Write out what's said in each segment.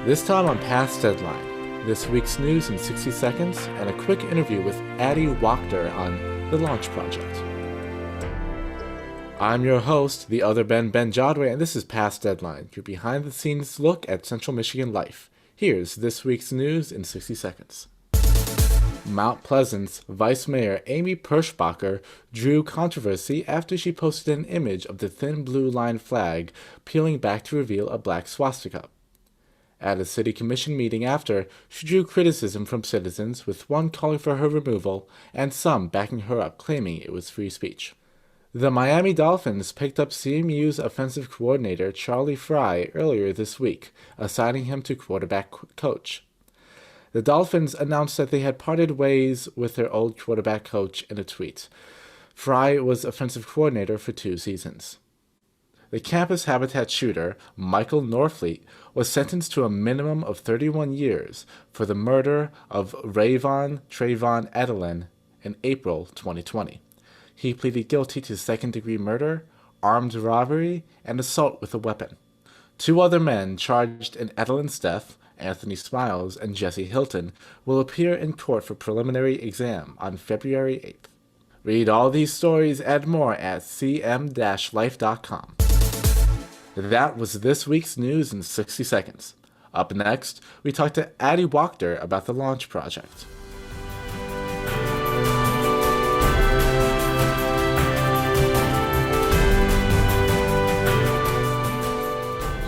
This time on Past Deadline, this week's news in 60 seconds, and a quick interview with Addy Wachter on the Launch Project. I'm your host, the other Ben Jodway, and this is Past Deadline, your behind-the-scenes look at Central Michigan life. Here's this week's news in 60 seconds. Mount Pleasant's Vice Mayor Amy Perschbacher drew controversy after she posted an image of the thin blue line flag peeling back to reveal a black swastika. At a city commission meeting after, she drew criticism from citizens, with one calling for her removal and some backing her up, claiming it was free speech. The Miami Dolphins picked up CMU's offensive coordinator Charlie Frye earlier this week, assigning him to quarterback coach. The Dolphins announced that they had parted ways with their old quarterback coach in a tweet. Frye was offensive coordinator for 2 seasons. The campus habitat shooter, Michael Norfleet, was sentenced to a minimum of 31 years for the murder of Trayvon Edelin in April 2020. He pleaded guilty to second-degree murder, armed robbery, and assault with a weapon. 2 other men charged in Edelin's death, Anthony Smiles and Jesse Hilton, will appear in court for preliminary exam on February 8th. Read all these stories and more at cm-life.com. That was this week's news in 60 seconds. Up next, we talk to Addy Wachter about the Launch Project.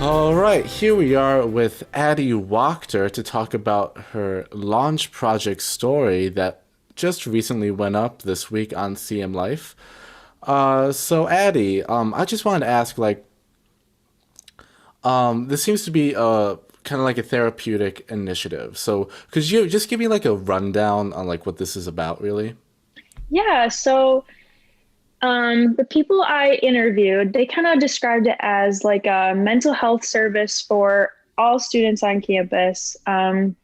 All right, here we are with Addy Wachter to talk about her Launch Project story that just recently went up this week on CM Life. So Addy, I just wanted to ask, this seems to be kind of like a therapeutic initiative. So could you just give me like a rundown on what this is about, really? Yeah, so the people I interviewed, they kind of described it as like a mental health service for all students on campus. And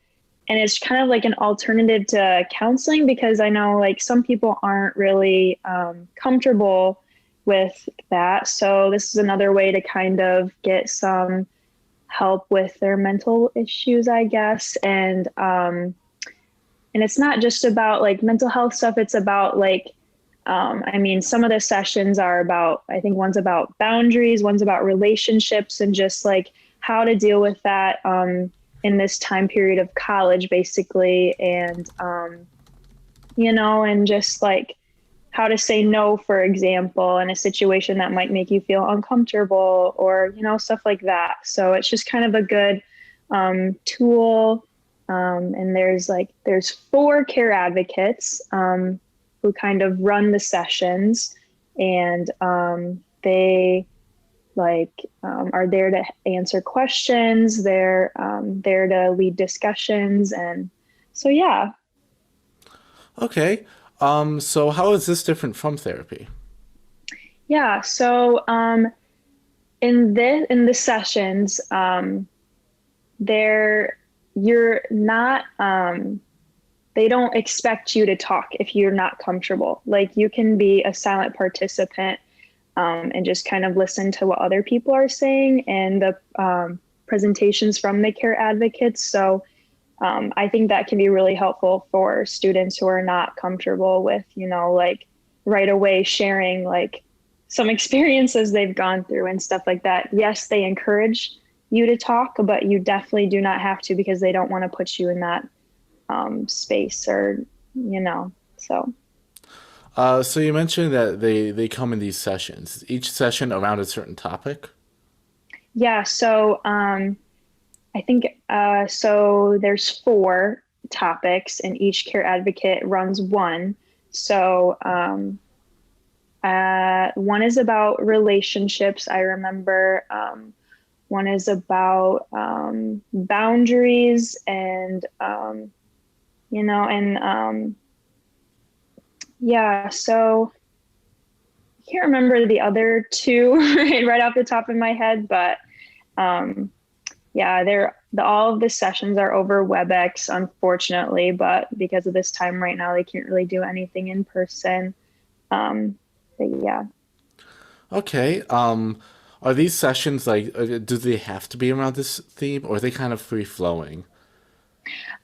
it's kind of like an alternative to counseling, because I know some people aren't really comfortable with that. So this is another way to kind of get some help with their mental issues, I guess. And it's not just about mental health stuff. It's about some of the sessions are about, I think one's about boundaries, one's about relationships, and just how to deal with that in this time period of college, basically. And, and just how to say no, for example, in a situation that might make you feel uncomfortable, or, stuff like that. So it's just kind of a good tool. And there's 4 care advocates who kind of run the sessions, and they are there to answer questions. They're there to lead discussions. And so, yeah. Okay. So how is this different from therapy? Yeah. So in the sessions, you're not, they don't expect you to talk if you're not comfortable. You can be a silent participant and just kind of listen to what other people are saying and the presentations from the care advocates. So I think that can be really helpful for students who are not comfortable with, right away sharing some experiences they've gone through and stuff like that. Yes, they encourage you to talk, but you definitely do not have to, because they don't want to put you in that space, or, so. So you mentioned that they come in these sessions, each session around a certain topic? Yeah. So I think, so there's 4 topics, and each care advocate runs one. So one is about relationships. I remember one is about boundaries, and, yeah, so I can't remember the other 2 right off the top of my head, but yeah, all of the sessions are over WebEx, unfortunately, but because of this time right now, they can't really do anything in person. But yeah. Okay. Are these sessions like, do they have to be around this theme, or are they kind of free flowing?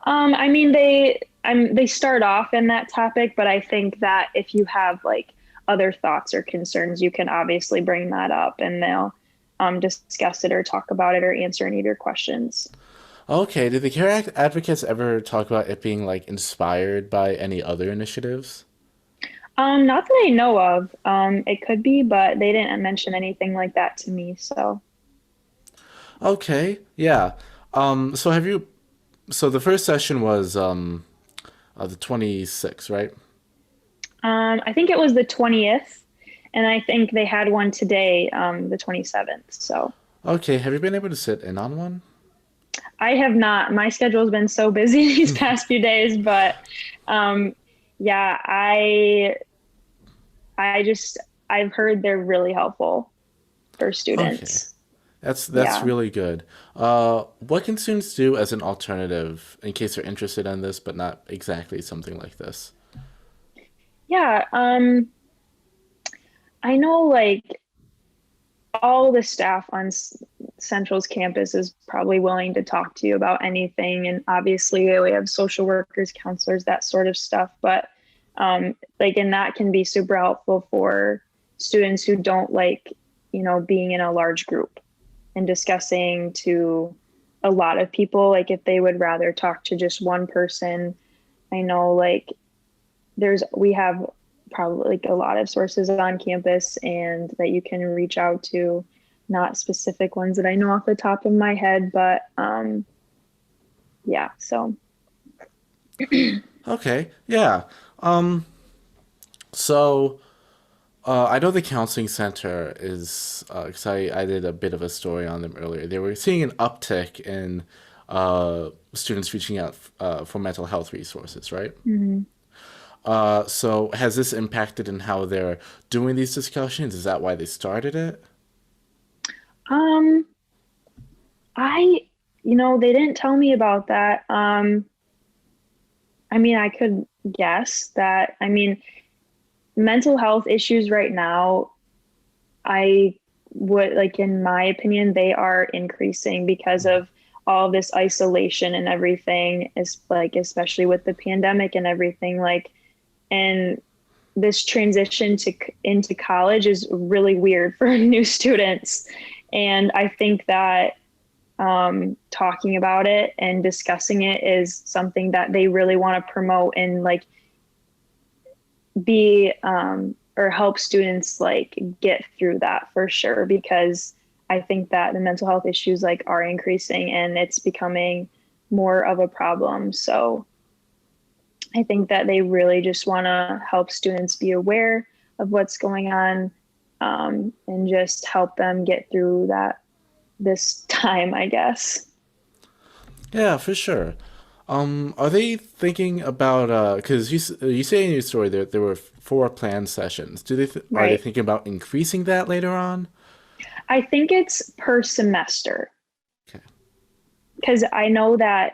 I mean, they start off in that topic, but I think that if you have like other thoughts or concerns, you can obviously bring that up, and they'll discuss it or talk about it or answer any of your questions. Okay, did the Care Act advocates ever talk about it being like inspired by any other initiatives? Not that I know of. It could be, but they didn't mention anything like that to me. So, Okay, yeah. So have you? So the first session was the 26th, right? I think it was the 20th, and I think they had one today, the 27th. So Okay, have you been able to sit in on one? I have not. My schedule's been so busy these past few days, but um, yeah, I just I've heard they're really helpful for Okay, students. that's Yeah. really good. What can students do as an alternative in case they're interested in this, but not exactly something like this? Yeah. I know like all the staff on Central's campus is probably willing to talk to you about anything. And obviously, we have social workers, counselors, that sort of stuff. But like, and that can be super helpful for students who don't like, being in a large group and discussing to a lot of people. Like, if they would rather talk to just one person, I know like we have probably like a lot of sources on campus and that you can reach out to, not specific ones that I know off the top of my head, but yeah, so Okay, yeah. Um, so I know the counseling center is because I did a bit of a story on them earlier. They were seeing an uptick in students reaching out for mental health resources, right? mhm. So has this impacted in how they're doing these discussions? Is that why they started it? um I they didn't tell me about that. I mean, I could guess that. I mean, mental health issues right now, I would like, in my opinion, they are increasing because of all this isolation and everything, is like, especially with the pandemic and everything, like, and this transition to into college is really weird for new students. And I think that talking about it and discussing it is something that they really want to promote and like be or help students like get through that for sure, because I think that the mental health issues like are increasing and it's becoming more of a problem. So I think that they really just want to help students be aware of what's going on, and just help them get through this time, I guess. Yeah, for sure. Are they thinking about because you say in your story that there were four planned sessions. Are they Right. thinking about increasing that later on? I think it's per semester, Okay. because I know that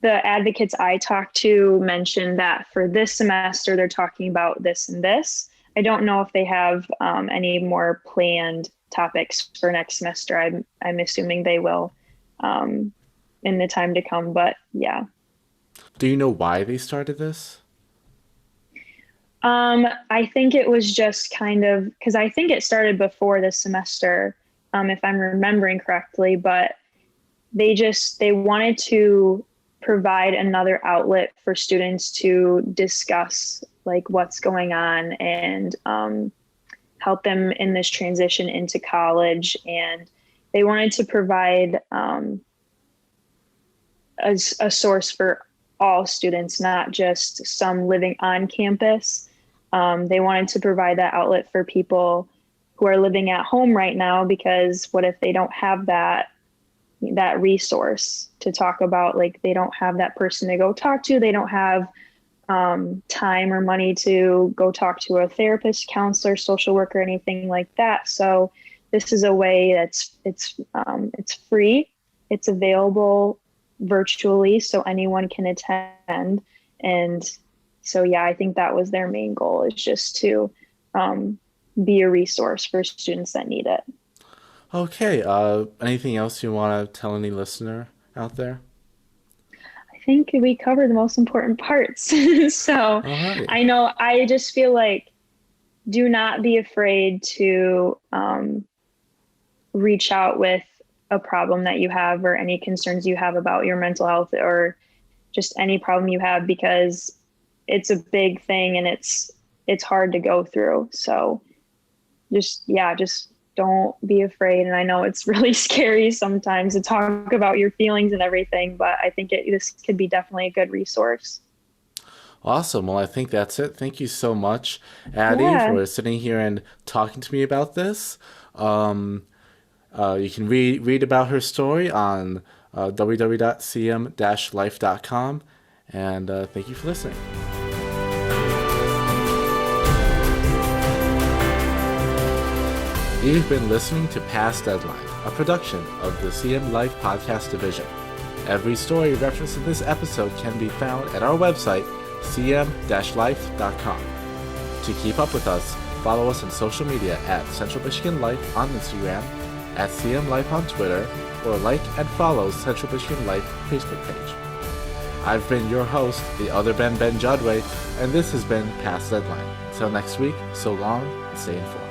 the advocates I talked to mentioned that for this semester, they're talking about this and this. I don't know if they have any more planned topics for next semester. I'm assuming they will um, in the time to come. But yeah, Do you know why they started this? I think it was just kind of because I think it started before this semester, if I'm remembering correctly. But they wanted to provide another outlet for students to discuss like what's going on, and help them in this transition into college. And they wanted to provide a source for all students, not just some living on campus. They wanted to provide that outlet for people who are living at home right now, because what if they don't have that resource to talk about, like they don't have that person to go talk to, they don't have time or money to go talk to a therapist, counselor, social worker, anything like that. So this is a way it's free, it's available virtually, so anyone can attend. And so yeah, I think that was their main goal, is just to be a resource for students that need it. Okay, anything else you want to tell any listener out there? I think we covered the most important parts. So All right. I know I just feel like do not be afraid to reach out with a problem that you have or any concerns you have about your mental health or just any problem you have, because it's a big thing and it's hard to go through. So just don't be afraid. And I know it's really scary sometimes to talk about your feelings and everything, but I think this could be definitely a good resource. Awesome. Well, I think that's it. Thank you so much, Addy, Yeah. for sitting here and talking to me about this. Um, you can read about her story on www.cm-life.com. And thank you for listening. You've been listening to Past Deadline, a production of the CM Life Podcast Division. Every story referenced in this episode can be found at our website, cm-life.com. To keep up with us, follow us on social media at Central Michigan Life on Instagram, at CM Life on Twitter, or like and follow Central Michigan Life Facebook page. I've been your host, the other Ben Jodway, and this has been Past Deadline. Till next week, so long and stay informed.